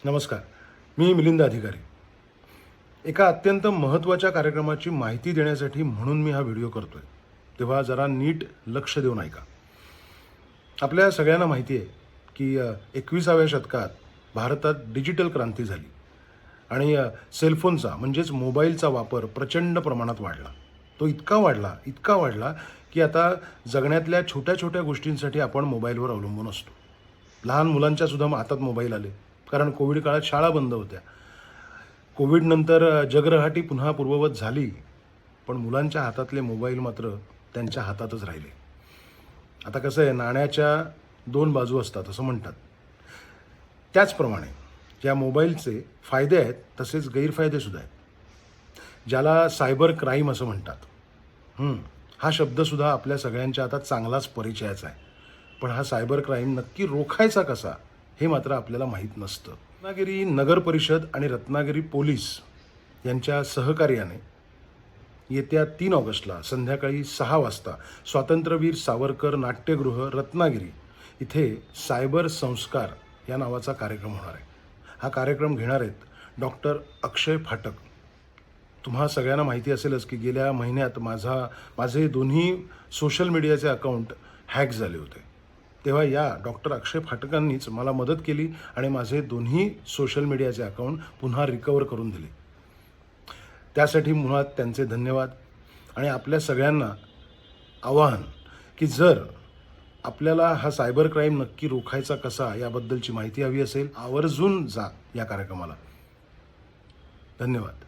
नमस्कार. मी मिलिंद अधिकारी. एका अत्यंत महत्त्वाच्या कार्यक्रमाची माहिती देण्यासाठी म्हणून मी हा व्हिडिओ करतोय. तेव्हा जरा नीट लक्ष देऊन ऐका. आपल्या सगळ्यांना माहिती आहे की 21व्या शतकात भारतात डिजिटल क्रांती झाली आणि सेलफोनचा म्हणजेच मोबाईलचा वापर प्रचंड प्रमाणात वाढला. तो इतका वाढला की आता जगण्यातल्या छोट्या-छोट्या गोष्टींसाठी आपण मोबाईलवर अवलंबून असतो. लहान मुलांच्या सुद्धा हातात मोबाईल आले. कारण कोविड काळात शाळा बंद होत्या. कोविडनंतर जगरहाटी पुन्हा पूर्ववत झाली, पण मुलांच्या हातातले मोबाईल मात्र त्यांच्या हातातच राहिले. आता कसं आहे, नाण्याच्या 2 बाजू असतात असं म्हणतात. त्याचप्रमाणे या मोबाईलचे फायदे आहेत, तसेच गैरफायदेसुद्धा आहेत. ज्याला सायबर क्राईम असं म्हणतात. हा शब्दसुद्धा आपल्या सगळ्यांच्या आता चांगलाच परिचयाचा आहे. पण हा सायबर क्राईम नक्की रोखायचा कसा, हे मात्र आपल्याला माहीत नसतं. रत्नागिरी नगर परिषद आणि रत्नागिरी पोलीस यांच्या सहकार्याने येत्या 3 ऑगस्टला संध्याकाळी 6 वाजता स्वातंत्र्यवीर सावरकर नाट्यगृह रत्नागिरी इथे सायबर संस्कार या नावाचा कार्यक्रम होणार आहे. हा कार्यक्रम घेणार आहेत डॉक्टर अक्षय फाटक. तुम्हा सगळ्यांना माहिती असेलच की गेल्या महिन्यात माझे दोन्ही सोशल मीडियाचे अकाउंट हॅक झाले होते. तेव्हा या डॉक्टर अक्षय फाटकांनीच मला मदत केली आणि माझे दोन्ही सोशल मीडियाचे अकाउंट पुन्हा रिकवर करून दिले. त्यासाठी मुळात त्यांचे धन्यवाद. आणि आपल्या सगळ्यांना आवाहन की जर आपल्याला हा सायबर क्राईम नक्की रोखायचा कसा याबद्दलची माहिती हवी असेल, आवर्जून जा या कार्यक्रमाला. धन्यवाद.